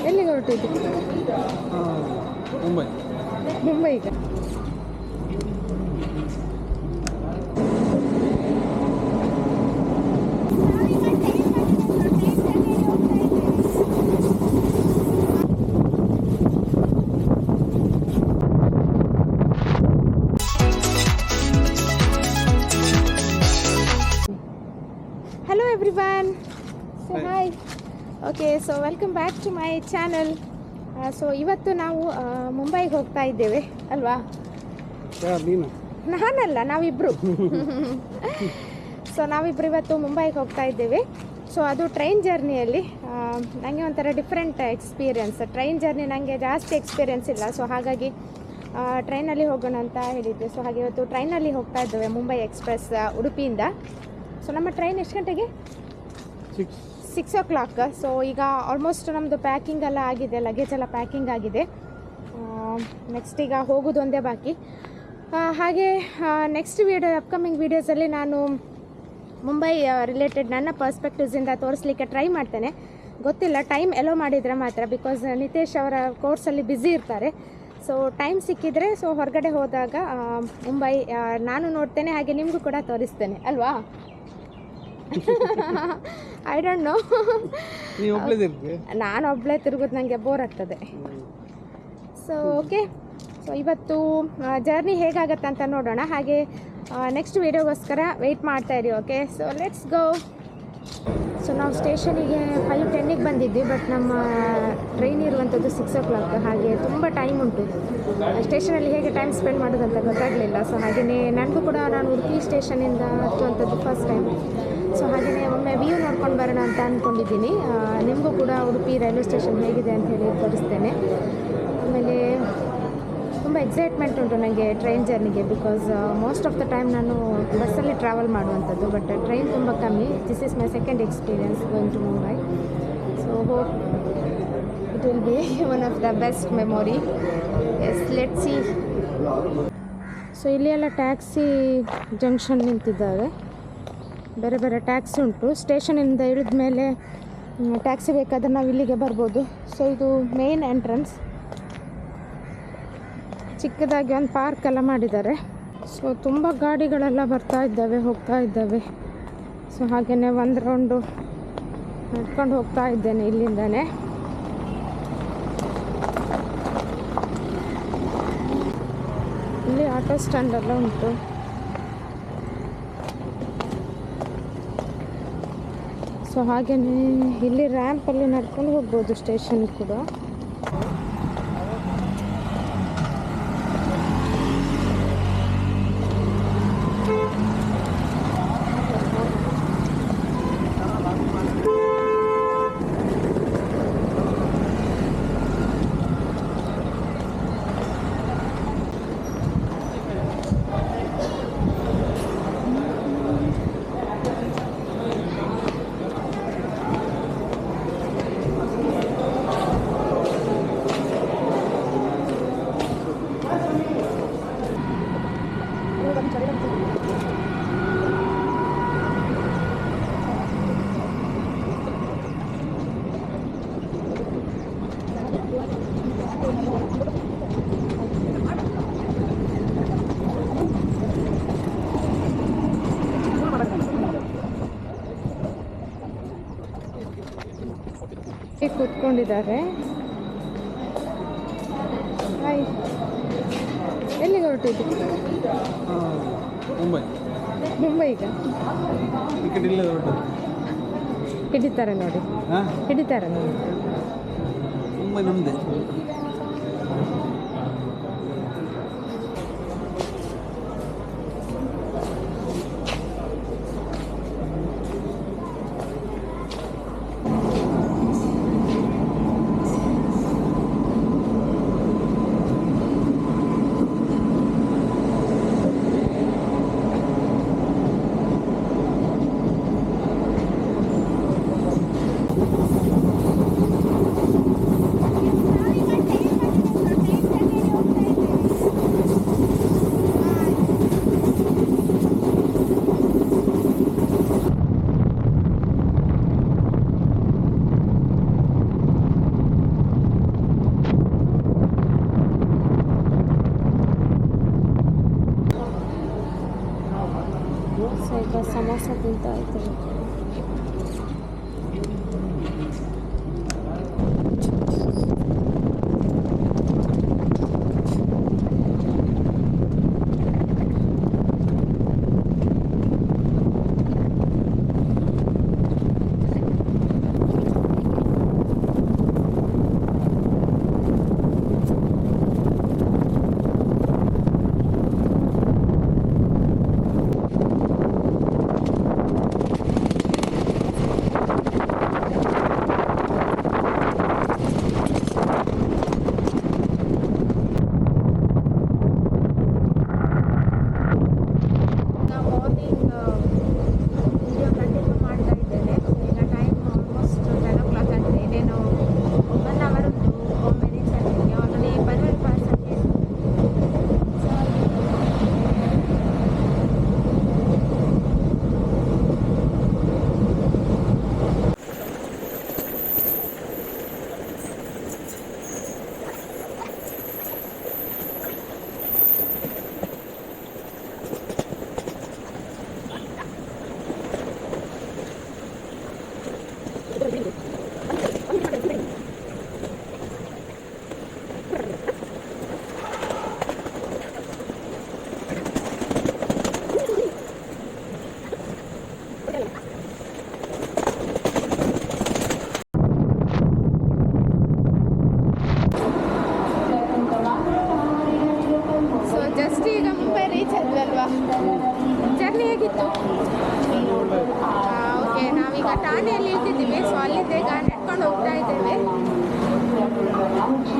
ಎಲ್ಲಿಗೆ ಹೊರಟಿದ್ದು? ಮುಂಬೈ. ಮುಂಬೈಗೆ. Hello everyone. So hi. Okay, so welcome back to my channel. So ಇವತ್ತು ನಾವು ಮುಂಬೈಗೆ ಹೋಗ್ತಾ ಇದ್ದೇವೆ ಅಲ್ವಾ? ನಾನಲ್ಲ, ನಾವಿಬ್ರು. ಸೊ ನಾವಿಬ್ರು ಇವತ್ತು ಮುಂಬೈಗೆ ಹೋಗ್ತಾ ಇದ್ದೇವೆ. ಸೊ ಅದು ಟ್ರೈನ್ ಜರ್ನಿಯಲ್ಲಿ ನನಗೆ ಒಂಥರ ಡಿಫ್ರೆಂಟ್ ಎಕ್ಸ್ಪೀರಿಯನ್ಸ್. ಟ್ರೈನ್ ಜರ್ನಿ ನನಗೆ ಜಾಸ್ತಿ ಎಕ್ಸ್ಪೀರಿಯನ್ಸ್ ಇಲ್ಲ, ಸೊ ಹಾಗಾಗಿ ಟ್ರೈನಲ್ಲಿ ಹೋಗೋಣ ಅಂತ ಹೇಳಿದ್ದೆ. ಸೊ ಹಾಗೆ ಇವತ್ತು ಟ್ರೈನಲ್ಲಿ ಹೋಗ್ತಾ ಇದ್ದೇವೆ, ಮುಂಬೈ ಎಕ್ಸ್ಪ್ರೆಸ್ ಉಡುಪಿಯಿಂದ. ಸೊ ನಮ್ಮ ಟ್ರೈನ್ ಎಷ್ಟು ಗಂಟೆಗೆ? 6 o'clock. ಸೊ ಈಗ ಆಲ್ಮೋಸ್ಟ್ ನಮ್ಮದು ಪ್ಯಾಕಿಂಗ್ ಎಲ್ಲ ಆಗಿದೆ, ಲಗೇಜ್ ಎಲ್ಲ ಪ್ಯಾಕಿಂಗ್ ಆಗಿದೆ. ನೆಕ್ಸ್ಟ್ ಈಗ ಹೋಗೋದು ಒಂದೇ ಬಾಕಿ. ಹಾಗೆ ನೆಕ್ಸ್ಟ್ ವೀಡಿಯೋ, ಅಪ್ಕಮಿಂಗ್ ವೀಡಿಯೋಸಲ್ಲಿ ನಾನು ಮುಂಬೈ ರಿಲೇಟೆಡ್ ನನ್ನ ಪರ್ಸ್ಪೆಕ್ಟಿವ್ಸಿಂದ ತೋರಿಸ್ಲಿಕ್ಕೆ ಟ್ರೈ ಮಾಡ್ತೇನೆ. ಗೊತ್ತಿಲ್ಲ, ಟೈಮ್ ಎಲ್ಲೋ ಮಾಡಿದರೆ ಮಾತ್ರ, ಬಿಕಾಸ್ ನಿತೇಶ್ ಅವರ ಕೋರ್ಸಲ್ಲಿ ಬ್ಯುಸಿ ಇರ್ತಾರೆ. ಸೊ ಟೈಮ್ ಸಿಕ್ಕಿದರೆ ಸೊ ಹೊರಗಡೆ ಹೋದಾಗ ಮುಂಬೈ ನಾನು ನೋಡ್ತೇನೆ, ಹಾಗೆ ನಿಮಗೂ ಕೂಡ ತೋರಿಸ್ತೇನೆ ಅಲ್ವಾ? ಐ ಡೋಂಟ್ ನೋ, ನಾನು ಒಬ್ಬಳೇ ತಿರುಗೋದು ನನಗೆ ಬೋರ್ ಆಗ್ತದೆ. ಸೊ ಓಕೆ, ಸೊ ಇವತ್ತು ಜರ್ನಿ ಹೇಗಾಗತ್ತೆ ಅಂತ ನೋಡೋಣ. ಹಾಗೆ ನೆಕ್ಸ್ಟ್ ವೀಡಿಯೋಗೋಸ್ಕರ ವೆಯ್ಟ್ ಮಾಡ್ತಾಯಿರಿ. Okay, so let's go. So ನಾವು ಸ್ಟೇಷನಿಗೆ 5:10 ಬಂದಿದ್ವಿ, ಬಟ್ ನಮ್ಮ ಟ್ರೈನ್ ಇರುವಂಥದ್ದು 6 o'clock. ಹಾಗೆ ತುಂಬ ಟೈಮ್ ಉಂಟು. ಸ್ಟೇಷನಲ್ಲಿ ಹೇಗೆ ಟೈಮ್ ಸ್ಪೆಂಡ್ ಮಾಡೋದಂತ ಗೊತ್ತಾಗಲಿಲ್ಲ. ಸೊ ಹಾಗೆಯೇ ನನಗೂ ಕೂಡ, ನಾನು ಉಡುಪಿ ಸ್ಟೇಷನಿಂದ ಹತ್ತುವಂಥದ್ದು ಫಸ್ಟ್ ಟೈಮ್. ಸೊ ಹಾಗೆಯೇ ಒಮ್ಮೆ ವ್ಯೂ ನೋಡ್ಕೊಂಡು ಬರೋಣ ಅಂತ ಅಂದ್ಕೊಂಡಿದ್ದೀನಿ. ನಿಮಗೂ ಕೂಡ ಉಡುಪಿ ರೈಲ್ವೆ ಸ್ಟೇಷನ್ ಹೇಗಿದೆ ಅಂತ ಹೇಳಿ ತೋರಿಸ್ತೇನೆ. ಆಮೇಲೆ ತುಂಬ ಎಕ್ಸೈಟ್ಮೆಂಟ್ ಉಂಟು ನನಗೆ ಟ್ರೈನ್ ಜರ್ನಿಗೆ, because most of the time ನಾನು ಬಸ್ಸಲ್ಲಿ ಟ್ರಾವೆಲ್ ಮಾಡುವಂಥದ್ದು, ಬಟ್ ಟ್ರೈನ್ ತುಂಬ ಕಮ್ಮಿ. This is my second experience going to Mumbai. So hope it will be one of the best memory. Yes, let's see. So ಇಲ್ಲಿ ಎಲ್ಲ ಟ್ಯಾಕ್ಸಿ ಜಂಕ್ಷನ್ ನಿಂತಿದ್ದಾವೆ, ಬೇರೆ ಬೇರೆ ಟ್ಯಾಕ್ಸಿ ಉಂಟು. ಸ್ಟೇಷನಿಂದ ಇಳಿದ ಮೇಲೆ ಟ್ಯಾಕ್ಸಿ ಬೇಕಾದರೆ ನಾವು ಇಲ್ಲಿಗೆ ಬರ್ಬೋದು. ಸೊ ಇದು ಮೇನ್ ಎಂಟ್ರೆನ್ಸ್. ಚಿಕ್ಕದಾಗಿ ಒಂದು ಪಾರ್ಕ್ ಎಲ್ಲ ಮಾಡಿದ್ದಾರೆ. ಸೊ ತುಂಬ ಗಾಡಿಗಳೆಲ್ಲ ಬರ್ತಾ ಇದ್ದಾವೆ, ಹೋಗ್ತಾ ಇದ್ದಾವೆ. ಸೊ ಹಾಗೆಯೇ ಒಂದು ರೌಂಡು ನಡ್ಕೊಂಡು ಹೋಗ್ತಾ ಇದ್ದೇನೆ ಇಲ್ಲಿಂದನೇ. ಇಲ್ಲಿ ಆಟೋ ಸ್ಟ್ಯಾಂಡ್ ಎಲ್ಲ ಉಂಟು. ಸೊ ಹಾಗೆಯೇ ಇಲ್ಲಿ ರ್ಯಾಂಪಲ್ಲಿ ನಡ್ಕೊಂಡು ಹೋಗ್ಬೋದು ಸ್ಟೇಷನ್ ಕೂಡ. ಕೂತ್ಕೊಂಡಿದ್ದಾರೆ. ಹಾಯ್, ಎಲ್ಲಿಗೆ ಹೊರಟಿದ್ದು? ಮುಂಬೈಗೆ. ಹಿಡಿತಾರೆ ನೋಡಿ, ಹಿಡಿತಾರೆ ನೋಡಿ. ಮುಂಬೈ ನಮ್ಮದೇ. ತಿಂತ ಇದ್ದೀನಿ. ಜಸ್ಟ್ ಈಗ ಮುಂಬೈ ರೀಚ್ ಆದ್ವಿ ಅಲ್ವಾ. ಜರ್ನಿ